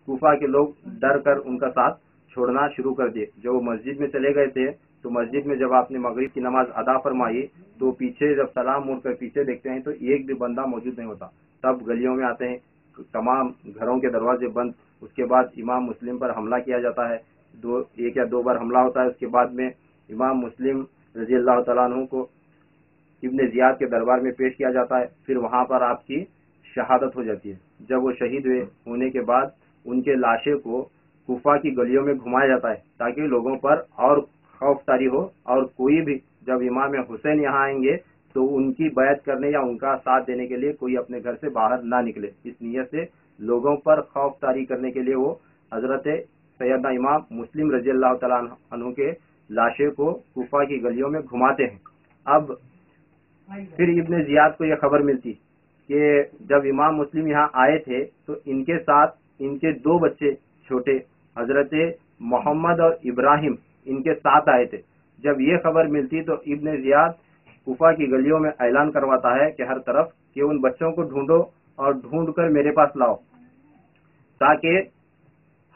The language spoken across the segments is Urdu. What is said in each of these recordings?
کوفہ کے لوگ ڈر کر ان کا ساتھ چھوڑنا شروع کر دیے. جب وہ مسجد میں چلے گئے تھے تو مسجد میں جب آپ نے مغرب کی نماز ادا فرمائی تو پیچھے جب سلام مڑ کر پیچھے دیکھتے ہیں تو ایک بھی بندہ موجود نہیں ہوتا. تب گلیوں میں آتے ہیں, تمام گھروں کے دروازے بند. اس کے بعد امام مسلم پر حملہ کیا جاتا ہے, ایک یا دو بار حملہ ہوتا ہے. اس کے بعد میں امام مسلم رضی اللہ تعالیٰ عنہ کو ابن زیاد کے دربار میں پیش کیا جاتا ہے. پھر وہاں پر آپ کی شہادت ہو جاتی ہے. جب وہ شہید ہونے کے بعد ان کے لاشیں کو کوفہ کی گلیوں میں گھمایا جاتا ہے تاکہ لوگوں پر اور خوف طاری ہو, اور کوئی بھی جب امام حسین یہاں آئیں گے تو ان کی بیعت کرنے یا ان کا ساتھ دینے کے لیے کوئی اپنے گھر سے باہر نہ نکلے. اس نیت سے لوگوں پر خوف طاری کرنے کے لیے وہ حضرت سیدنا امام مسلم رضی اللہ تعالیٰ عنہ کے لاشیں کو کوفہ کی گلیوں میں گھماتے ہیں. اب پھر ابن زیاد کو یہ خبر ملتی کہ جب امام مسلم یہاں آئے تھے تو ان کے ساتھ ان کے دو بچے چھوٹے حضرت محمد اور ابراہیم ان کے ساتھ آئے تھے. جب یہ خبر ملتی تو ابن زیاد کوفہ کی گلیوں میں اعلان کرواتا ہے کہ ہر طرف کہ ان بچوں کو ڈھونڈو اور ڈھونڈ کر میرے پاس لاؤ تاکہ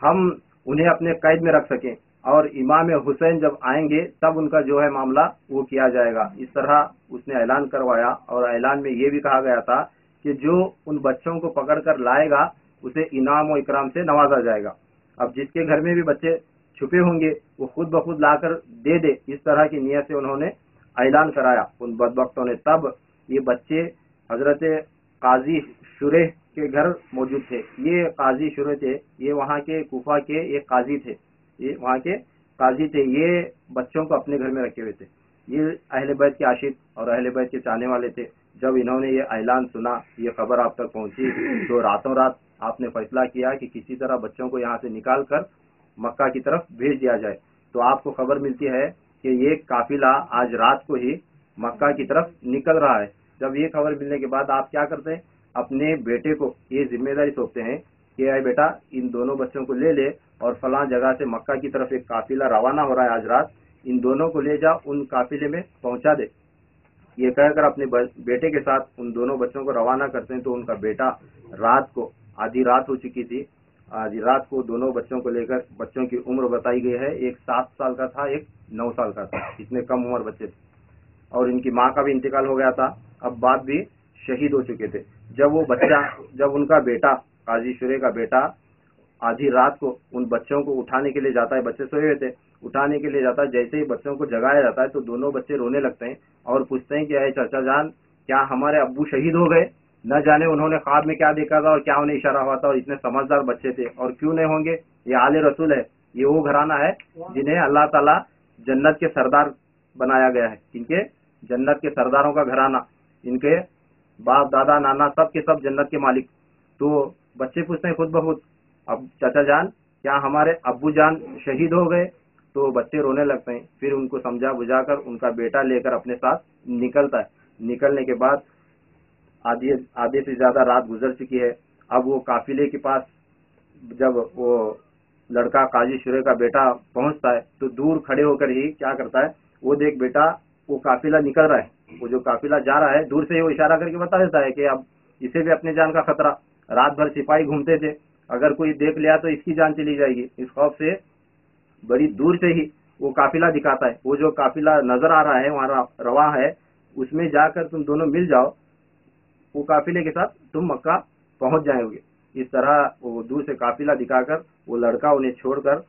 ہم انہیں اپنے قید میں رکھ سکیں, اور امام حسین جب آئیں گے تب ان کا جو ہے معاملہ وہ کیا جائے گا. اس طرح اس نے اعلان کروایا, اور اعلان میں یہ بھی کہا گیا تھا کہ جو ان بچوں کو پکڑ کر لائے گا اسے انعام و اکرام سے نوازا جائے گا. اب جس کے گھر میں بھی بچے چھپے ہوں گے وہ خود بخود لا کر دے دے, اس طرح کی نیت سے انہوں نے اعلان کرایا ان بدبختوں نے. تب یہ بچے حضرت قاضی شریح کے گھر موجود تھے. یہ قاضی شریح تھے, یہ وہاں کے کوفہ کے ایک قاضی تھے, یہ بچوں کو اپنے گھر میں رکھے ہوئے تھے. یہ اہل بیت کے عاشق اور اہل بیت کے چاہنے والے تھے. جب انہوں نے یہ اعلان سنا, یہ خبر آپ تک پہنچی تو راتوں رات آپ نے فیصلہ کیا کہ کسی طرح بچوں کو یہاں سے نکال کر مکہ کی طرف بھیج دیا جائے. تو آپ کو خبر ملتی ہے کہ یہ قافلہ آج رات کو ہی مکہ کی طرف نکل رہا ہے. جب یہ خبر ملنے کے بعد آپ کیا کرتے ہیں, اپنے بیٹے کو یہ ذمہ داری سونپتے ہیں کہ اے بیٹا ان دونوں بچوں کو لے لے اور فلاں جگہ سے مکہ کی طرف ایک قافلہ روانہ ہو رہا ہے آج رات, ان دونوں کو لے جا ان قافلے میں پہنچا دے. یہ کہہ کر اپنے بیٹے کے ساتھ ان دونوں بچوں کو روانہ کرتے ہیں. تو ان کا بیٹا رات کو, آدھی رات ہو چکی تھی, آدھی رات کو دونوں بچوں کو لے کر, بچوں کی عمر بتائی گئی ہے ایک 7 سال کا تھا ایک 9 سال کا تھا, اتنے کم عمر بچے تھے, اور ان کی ماں کا بھی انتقال ہو گیا تھا, اب باپ بھی شہید ہو چکے تھے. جب ان کا بیٹا قاضی شریح کا بیٹا آدھی رات کو ان بچوں کو اٹھانے کے لیے جاتا ہے, بچے سوئے ہوئے تھے, اٹھانے کے لیے جاتا ہے, جیسے ہی بچوں کو جگایا جاتا ہے تو دونوں بچے رونے لگتے ہیں اور پوچھتے ہیں کہ اے چچا جان کیا ہمارے ابو شہید ہو گئے؟ نہ جانے انہوں نے خواب میں کیا دیکھا تھا اور کیا انہیں اشارہ ہوا تھا, اور اتنے سمجھدار بچے تھے, اور کیوں نہیں ہوں گے, یہ آل رسول ہے, یہ وہ گھرانہ ہے جنہیں اللہ تعالیٰ جنت کے سردار بنایا گیا ہے. ان کے جنت کے سرداروں کا گھرانہ, ان کے باپ دادا نانا سب کے سب جنت کے مالک. تو بچے پوچھتے ہیں خود بخود, اب چچا جان کیا ہمارے ابو جان شہید ہو گئے؟ تو بچے رونے لگتے ہیں. پھر ان کو سمجھا بجھا کر ان کا بیٹا لے کر اپنے ساتھ نکلتا ہے. نکلنے کے بعد آدھے سے زیادہ رات گزر چکی ہے. اب وہ قافلے کے پاس جب وہ لڑکا قاضی شریح کا بیٹا پہنچتا ہے تو دور کھڑے ہو کر ہی کیا کرتا ہے, وہ دیکھ بیٹا وہ قافلہ نکل رہا ہے, وہ جو قافلہ جا رہا ہے دور سے ہی وہ اشارہ کر کے بتا دیتا ہے کہ اب اسے بھی اپنے جان کا خطرہ. رات بھر سپاہی گھومتے تھے, اگر کوئی دیکھ لیا تو اس کی جان چلی جائے گی, اس خوف سے بڑی دور سے ہی وہ قافلہ دکھاتا ہے. وہ جو قافلہ نظر آ رہا ہے وہاں رواں ہے, اس میں جا کر تم دونوں مل جاؤ, وہ قافلے کے ساتھ تم مکہ پہنچ جائیں گے. اس طرح وہ دور سے قافلہ دکھا کر وہ لڑکا انہیں چھوڑ کر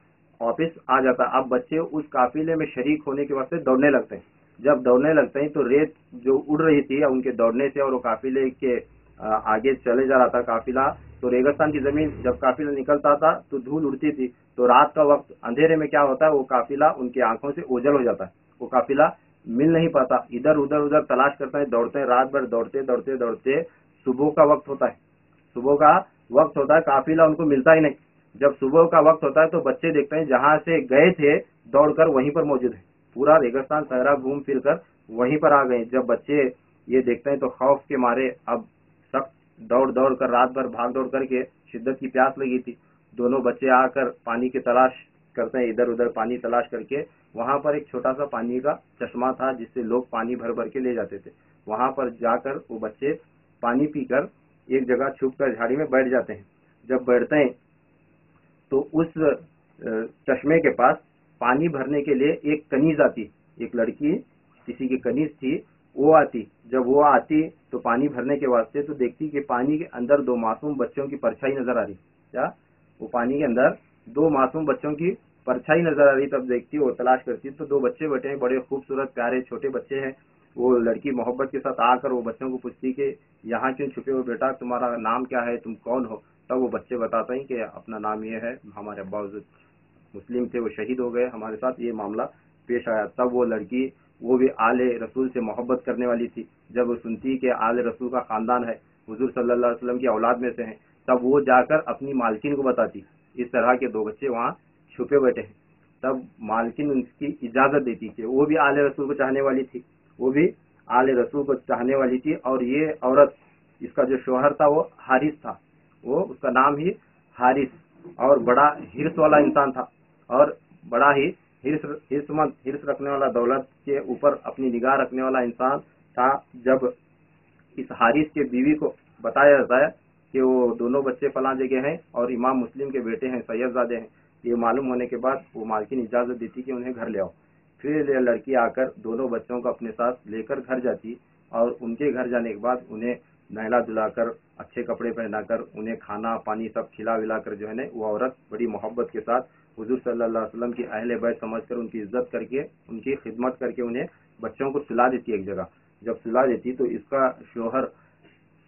واپس آ جاتا. اب بچے اس قافلے میں شریک ہونے کے واسطے دوڑنے لگتے ہیں. جب دوڑنے لگتے ہیں تو ریت جو اڑ رہی تھی ان کے دوڑنے سے, اور وہ قافلے کے آگے چلے جا رہا تھا قافلہ, تو ریگستان کی زمین جب قافلہ نکلتا تھا تو دھول اڑتی تھی. تو رات کا وقت اندھیرے میں کیا ہوتا ہے, وہ قافلہ ان کی آنکھوں سے اوجھل ہو جاتا ہے, وہ قافلہ مل نہیں پاتا. ادھر تلاش کرتے ہیں, دوڑتے ہیں, رات بھر دوڑتے صبح کا وقت ہوتا ہے, قافلہ ان کو ملتا ہی نہیں. جب صبح کا وقت ہوتا ہے تو بچے دیکھتے ہیں جہاں سے گئے تھے دوڑ کر وہیں پر موجود ہے. پورا ریگستان صحرا گھوم پھر کر وہیں پر آ گئے. جب بچے یہ دیکھتے ہیں تو خوف کے مارے اب سخت دوڑ کر رات بھر بھاگ دوڑ کر کے, شدت کی پیاس لگی تھی, دونوں بچے آ کر پانی کی تلاش کرتے ہیں. ادھر پانی تلاش کر کے وہاں پر ایک چھوٹا سا پانی کا چشمہ تھا جس سے لوگ پانی بھر کے لے جاتے تھے. وہاں پر جا کر وہ بچے پانی پی کر ایک جگہ چھپ کر جھاڑی میں بیٹھ جاتے ہیں. جب بیٹھتے ہیں تو اس چشمے کے پاس پانی بھرنے کے لیے ایک کنیز آتی، ایک لڑکی کسی کی کنیز تھی، وہ آتی. جب وہ آتی تو پانی بھرنے کے واسطے تو دیکھتی کہ پانی کے اندر دو معصوم بچوں کی پرچھائی نظر آ رہی. کیا وہ پانی کے اندر دو معصوم بچوں کی پرچھائی نظر آ رہی؟ تب دیکھتی اور تلاش کرتی تو دو بچے بیٹھے ہیں، بڑے خوبصورت پیارے چھوٹے بچے ہیں. وہ لڑکی محبت کے ساتھ آ کر وہ بچوں کو پوچھتی کہ یہاں کیوں چھپے ہو بیٹا، تمہارا نام کیا ہے، تم کون ہو؟ تب وہ بچے بتاتے ہیں کہ اپنا نام یہ ہے، ہمارے ابا مسلم تھے، وہ شہید ہو گئے، ہمارے ساتھ یہ معاملہ پیش آیا. تب وہ لڑکی، وہ بھی آل رسول سے محبت کرنے والی تھی، جب وہ سنتی کہ آل رسول کا خاندان ہے، حضور صلی اللہ علیہ وسلم کی اولاد میں سے ہیں، تب وہ جا کر اپنی مالکن کو بتاتی اس طرح کے دو بچے وہاں چھپے بیٹھے ہیں. تب مالکن ان کی اجازت دیتی کہ وہ بھی آل رسول کو چاہنے والی تھی، وہ بھی آل رسول کو چاہنے والی تھی. اور یہ عورت، اس کا جو شوہر تھا وہ حارث تھا، وہ اس کا نام ہی حارث، اور بڑا ہرس والا انسان تھا، اور بڑا ہی ہرس رکھنے والا، دولت کے اوپر اپنی نگاہ رکھنے والا انسان تھا. جب اس حارث کے بیوی کو بتایا جاتا ہے کہ وہ دونوں بچے فلاں جگہ ہیں اور امام مسلم کے بیٹے ہیں، سید زادے ہیں، یہ معلوم ہونے کے بعد وہ مالکن اجازت دیتی کہ انہیں گھر لے آؤ. پھر یہ لڑکی آ کر دونوں بچوں کو اپنے ساتھ لے کر گھر جاتی، اور ان کے گھر جانے کے بعد انہیں نہلا دھلا کر، اچھے کپڑے پہنا کر، انہیں کھانا پانی سب کھلا ولا کر جو ہے نا، وہ عورت بڑی محبت کے ساتھ حضور صلی اللہ علیہ وسلم کی اہل بیت سمجھ کر ان کی عزت کر کے، ان کی خدمت کر کے انہیں بچوں کو سلا دیتی ایک جگہ. جب سلا دیتی تو اس کا شوہر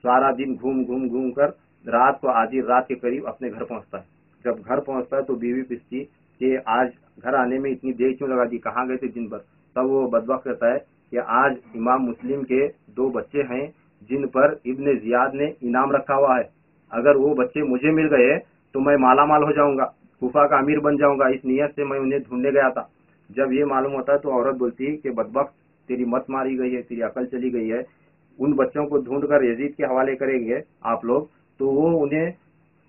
سارا دن گھوم کر رات کو آدھی رات کے قریب اپنے گھر پہنچتا ہے. جب گھر پہنچتا ہے تو بیوی پوچھتی کہ آج گھر آنے میں اتنی دیر کیوں لگا دی، کہاں گئے تھے دن بھر؟ تب وہ بدبخت کہتا ہے کہ آج امام مسلم کے دو بچے ہیں جن پر ابن زیاد نے انعام رکھا ہوا ہے، اگر وہ بچے مجھے مل گئے تو میں مالا مال ہو جاؤں گا، کوفہ کا امیر بن جاؤں گا، اس نیت سے میں انہیں ڈھونڈنے گیا تھا. جب یہ معلوم ہوتا ہے تو عورت بولتی ہے کہ بدبخت، تیری مت ماری گئی ہے، تیری عقل چلی گئی ہے، ان بچوں کو ڈھونڈ کر یزید کے حوالے کریں گے آپ لوگ تو وہ انہیں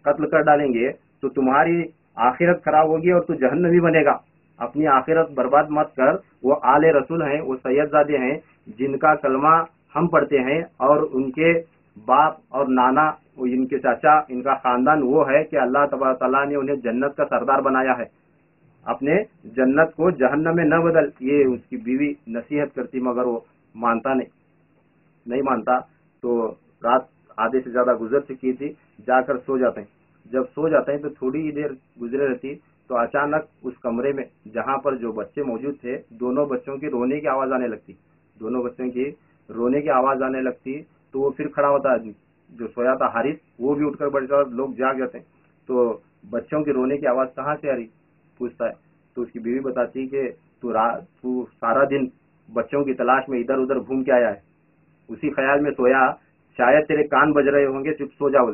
قتل کر ڈالیں گے تو تمہاری آخرت خراب ہوگی اور تو جہنمی بنے گا. اپنی آخرت برباد مت کر. وہ آل رسول ہیں، وہ سید زادے ہیں جن کا کلمہ ہم پڑھتے ہیں، اور ان کے باپ اور نانا، ان کے چاچا، ان کا خاندان وہ ہے کہ اللہ تبارک تعالیٰ نے انہیں جنت کا سردار بنایا ہے، اپنے جنت کو جہنم میں نہ بدل. یہ اس کی بیوی نصیحت کرتی مگر وہ مانتا نہیں مانتا. تو رات آدھے سے زیادہ گزر چکی تھی، جا کر سو جاتے ہیں. جب سو جاتے ہیں تو تھوڑی ہی دیر گزرے رہتی تو اچانک اس کمرے میں جہاں پر جو بچے موجود تھے، دونوں بچوں کی رونے کی آواز آنے لگتی، دونوں بچوں کی رونے کی آواز آنے لگتی. تو وہ پھر کھڑا ہوتا آدمی جو سویا تھا حارث، وہ بھی اٹھ کر بیٹھ جاتا، لوگ جاگ جاتے ہیں. تو بچوں کی رونے کی آواز کہاں سے آ رہی پوچھتا ہے. تو اس کی بیوی بتاتی کہ تو سارا دن بچوں کی تلاش میں ادھر ادھر گھوم کے آیا ہے، اسی خیال میں سویا، شاید تیرے کان بج رہے ہوں گے، چپ سو جاؤ.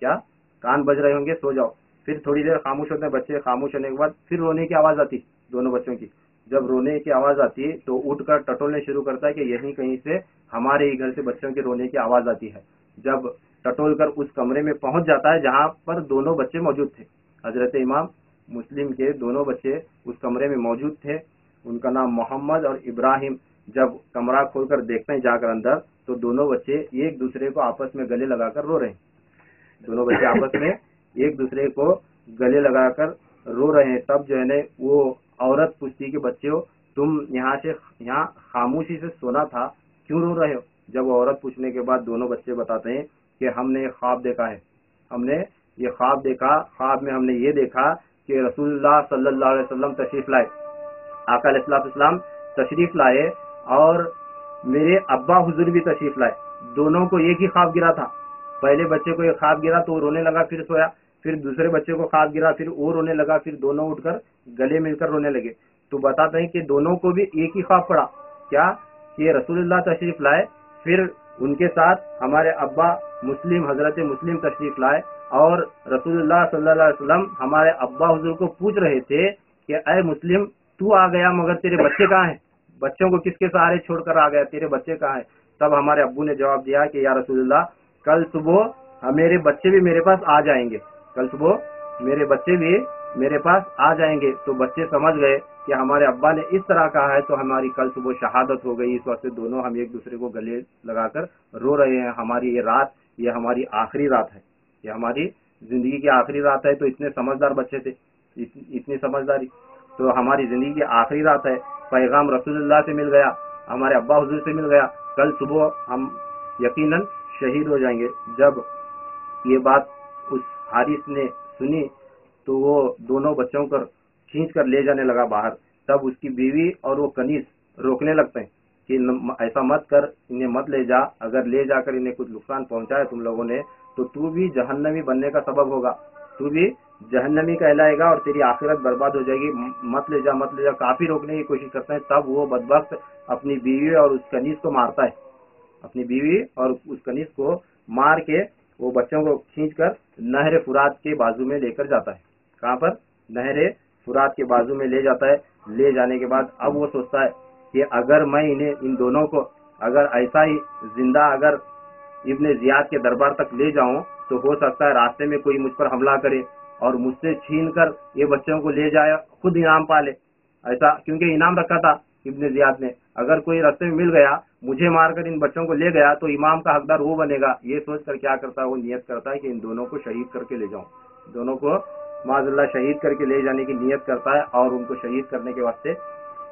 کیا کان بج رہے ہوں گے، سو جاؤ. پھر تھوڑی دیر خاموش ہوتے ہیں بچے، خاموش ہونے کے بعد پھر رونے کی آواز آتی دونوں بچوں کی. جب رونے کی آواز آتی تو اٹھ کر ٹٹولنے شروع کرتا ہے کہ یہیں کہیں سے ہمارے ہی گھر سے بچوں کے رونے کی آواز آتی ہے. جب ٹٹول کر اس کمرے میں پہنچ جاتا ہے جہاں پر دونوں بچے موجود تھے، حضرت امام مسلم کے دونوں بچے اس کمرے میں موجود تھے، ان کا نام محمد اور ابراہیم. جب کمرہ کھول کر دیکھتے ہیں جا کر اندر تو دونوں بچے ایک دوسرے کو آپس میں گلے لگا کر رو رہے ہیں، دونوں بچے آپس میں ایک دوسرے کو گلے لگا کر رو رہے ہیں. تب جو ہے نا وہ عورت پوچھتی کہ بچوں، تم یہاں خاموشی سے سونا تھا، کیوں رو رہے ہو؟ جب عورت پوچھنے کے بعد دونوں بچے بتاتے ہیں کہ ہم نے ایک خواب دیکھا ہے، ہم نے یہ خواب دیکھا، خواب میں ہم نے یہ دیکھا کہ رسول اللہ صلی اللہ علیہ وسلم تشریف لائے، آقا علیہ السلام تشریف لائے، اور میرے ابا حضور بھی تشریف لائے. دونوں کو ایک ہی خواب گرا تھا. پہلے بچے کو ایک خواب گرا تو وہ رونے لگا، پھر سویا. پھر دوسرے بچے کو خواب گرا، پھر وہ رونے لگا، پھر دونوں اٹھ کر گلے مل کر رونے لگے. تو بتاتے ہیں کہ دونوں کو بھی ایک ہی خواب پڑا، کیا کہ رسول اللہ تشریف لائے، پھر ان کے ساتھ ہمارے ابا مسلم، حضرت مسلم تشریف لائے، اور رسول اللہ صلی اللہ علیہ وسلم ہمارے ابا حضور کو پوچھ رہے تھے کہ اے مسلم، تو آ گیا مگر تیرے بچے کہاں ہیں؟ بچوں کو کس کے سہارے چھوڑ کر آ گیا، تیرے بچے کہاں ہیں؟ تب ہمارے ابو نے جواب دیا کہ یا رسول اللہ، کل صبح میرے بچے بھی میرے پاس آ جائیں گے، کل صبح میرے بچے بھی میرے پاس آ جائیں گے. تو بچے سمجھ گئے کہ ہمارے ابا نے اس طرح کہا ہے تو ہماری کل صبح شہادت ہو گئی. اس وقت سے دونوں ہم ایک دوسرے کو گلے لگا کر رو رہے ہیں. ہماری یہ رات، یہ ہماری آخری رات ہے، یہ ہماری زندگی کی آخری رات ہے تو اتنے سمجھدار بچے تھے، اتنی سمجھداری. تو ہماری زندگی کی آخری رات ہے، پیغام رسول اللہ سے مل گیا، ہمارے ابا حضور سے مل گیا، کل صبح ہم یقیناً شہید ہو جائیں گے. جب یہ بات اس حارث نے سنی تو وہ دونوں بچوں کو کھینچ کر لے جانے لگا باہر. تب اس کی بیوی اور وہ کنیز روکنے لگتے ہیں کہ ایسا مت کر، انہیں مت لے جا، اگر لے جا کر انہیں کچھ نقصان پہنچایا تم لوگوں نے تو بھی جہنمی بننے کا سبب ہوگا، تو بھی جہنمی کہلائے گا اور تیری آخرت برباد ہو جائے گی، مت لے جا مت لے جا. کافی روکنے کی کوشش کرتے ہیں. تب وہ بدبخت اپنی بیوی اور اس کنیز کو مارتا ہے، اپنی بیوی اور اس کنیز کو مار کے وہ بچوں کو کھینچ کر نہر فرات کے بازو میں لے کر جاتا ہے. کہاں پر؟ نہر فرات کے بازو میں لے جاتا ہے. لے جانے کے بعد اب وہ سوچتا ہے کہ اگر میں ان دونوں کو اگر ایسا ہی زندہ اگر ابن زیاد کے دربار تک لے جاؤں تو ہو سکتا ہے راستے میں کوئی مجھ پر حملہ کرے اور مجھ سے چھین کر یہ بچوں کو لے جائے، خود انعام پالے. ایسا کیونکہ انعام رکھا تھا ابن زیاد نے، اگر کوئی راستے میں مل گیا مجھے مار کر ان بچوں کو لے گیا تو امام کا حقدار وہ بنے گا. یہ سوچ کر کیا کرتا ہے، وہ نیت کرتا ہے کہ ان دونوں کو شہید کر کے لے جاؤں، دونوں کو معاذ اللہ شہید کر کے لے جانے کی نیت کرتا ہے اور ان کو شہید کرنے کے واسطے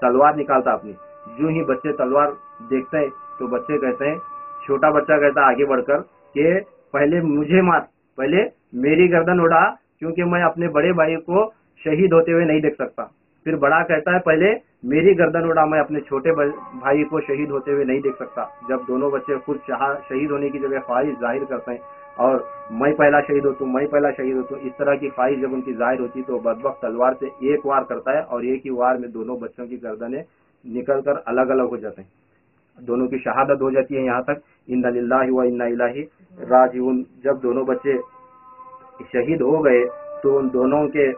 تلوار نکالتا اپنی. جو ہی بچے تلوار دیکھتے ہیں تو بچے کہتے ہیں، چھوٹا بچہ کہتا ہے آگے بڑھ کر کہ پہلے مجھے مار، پہلے میری گردن اڑا، کیونکہ میں اپنے بڑے بھائی کو شہید ہوتے ہوئے نہیں دیکھ سکتا. پھر بڑا کہتا ہے پہلے میری گردن اڑا، میں اپنے چھوٹے بھائی کو شہید ہوتے ہوئے نہیں دیکھ سکتا. جب دونوں بچے خود شہید ہونے کی جگہ خواہش ظاہر کرتے ہیں اور میں پہلا شہید ہوتا ہوں، میں پہلا شہید ہوتا ہوں، اس طرح کی خواہش جب ان کی ظاہر ہوتی تو بدبخت تلوار سے ایک وار کرتا ہے اور ایک ہی وار میں دونوں بچوں کی گردنیں نکل کر الگ الگ ہو جاتے ہیں، دونوں کی شہادت ہو جاتی ہے. یہاں تک انا للہ و انا الیہ راجعون. جب دونوں بچے شہید ہو گئے تو ان دونوں کے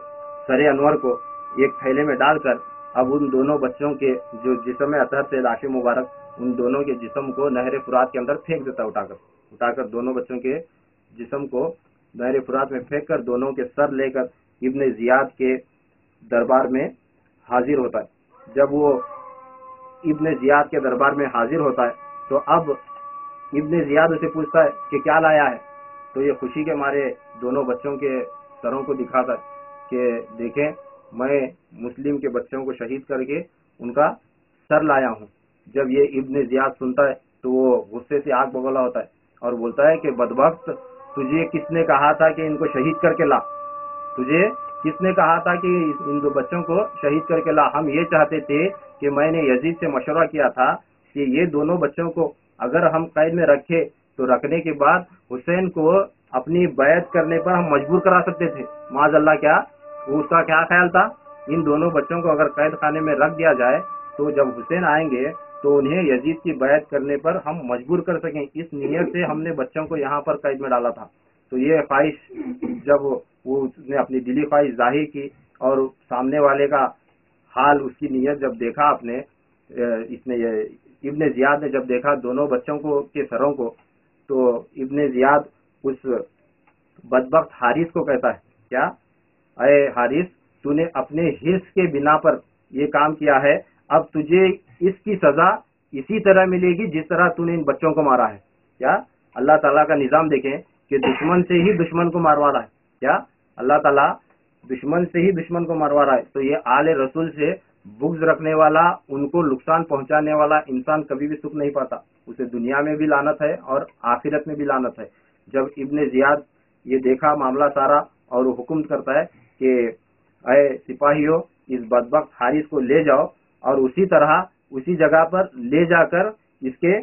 سر انور کو ایک تھیلے میں ڈال کر اب ان دونوں بچوں کے جو جسم اطہر سے لاش مبارک، ان دونوں کے جسم کو نہر فرات کے اندر پھینک دیتا، اٹھا کر دونوں بچوں کے جسم کو نہر فرات میں پھینک کر دونوں کے سر لے کر ابن زیاد کے دربار میں حاضر ہوتا ہے. جب وہ ابن زیاد کے دربار میں حاضر ہوتا ہے تو اب ابن زیاد اسے پوچھتا ہے کہ کیا لایا ہے. تو یہ خوشی کے مارے دونوں بچوں کے سروں کو دکھاتا ہے کہ دیکھیں میں مسلم کے بچوں کو شہید کر کے ان کا سر لایا ہوں. جب یہ ابن زیاد سنتا ہے تو وہ غصے سے آگ بگولا ہوتا ہے اور بولتا ہے کہ بدبخت، تجھے کس نے کہا تھا کہ ان کو شہید کر کے لا؟ تجھے کس نے کہا تھا کہ ان دو بچوں کو شہید کر کے لا؟ ہم یہ چاہتے تھے کہ میں نے یزید سے مشورہ کیا تھا کہ یہ دونوں بچوں کو اگر ہم قید میں رکھے تو رکھنے کے بعد حسین کو اپنی بیعت کرنے پر ہم مجبور کرا سکتے تھے. معاذ اللہ، کیا اس کا کیا خیال تھا؟ ان دونوں بچوں کو اگر قید خانے میں رکھ دیا جائے تو جب حسین آئیں گے تو انہیں یزید کی بیعت کرنے پر ہم مجبور کر سکیں. اس نیت سے ہم نے بچوں کو یہاں پر قید میں ڈالا تھا. تو یہ خواہش جب وہ اس نے اپنی دلی خواہش ظاہر کی اور سامنے والے کا حال، اس کی نیت جب دیکھا اس نے ابن زیاد نے جب دیکھا دونوں بچوں کو کے سروں کو، تو ابن زیاد اس بدبخت حارث کو کہتا ہے، کیا اے حارث، تو نے اپنے حرص کے بنا پر یہ کام کیا ہے، اب تجھے اس کی سزا اسی طرح ملے گی جس طرح تو نے ان بچوں کو مارا ہے. کیا اللہ تعالیٰ کا نظام دیکھیں کہ دشمن سے ہی دشمن کو ماروا رہا ہے. کیا اللہ تعالیٰ دشمن سے ہی دشمن کو مروا رہا ہے. تو یہ آل رسول سے بغض رکھنے والا، ان کو نقصان پہنچانے والا انسان کبھی بھی سکھ نہیں پاتا، اسے دنیا میں بھی لعنت ہے اور آخرت میں بھی لعنت ہے. جب ابن زیاد یہ دیکھا معاملہ سارا اور وہ حکم کرتا ہے کہ اے سپاہیوں، اس بدبخت حارث کو لے جاؤ اور اسی طرح اسی جگہ پر لے جا کر اس کے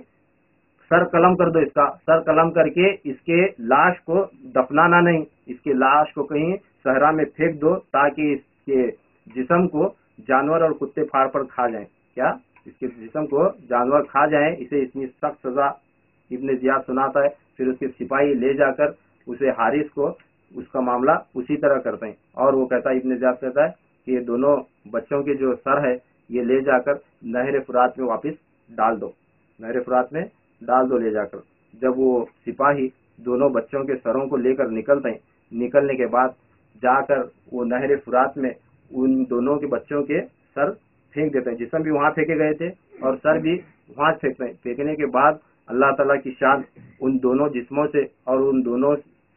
سر قلم کر دو، اس کا سر قلم کر کے اس کے لاش کو دفنانا نہیں، اس کے لاش کو کہیں صحرا میں پھینک دو تاکہ اس کے جسم کو جانور اور کتے پھاڑ پر کھا جائیں. کیا اس کے جسم کو جانور کھا جائیں. اسے اتنی سخت سزا ابن زیاد سناتا ہے. پھر اس کے سپاہی لے جا کر اسے حارث کو اس کا معاملہ اسی طرح کرتے ہیں. اور وہ کہتا ہے، ابن زیاد کہتا ہے کہ یہ دونوں بچوں کے جو سر ہے یہ لے جا کر نہر فرات میں واپس ڈال دو، نہر فرات میں ڈال دو لے جا کر. جب وہ سپاہی دونوں بچوں کے سروں کو لے کر نکلتے ہیں، نکلنے کے بعد جا کر وہ نہر فرات میں ان دونوں کے بچوں کے سر پھینک دیتے ہیں. جسم بھی وہاں پھینکے گئے تھے اور سر بھی وہاں پھینکتے ہیں. پھینکنے کے بعد اللہ تعالیٰ کی شان ان دونوں جسموں سے اور ان دونوں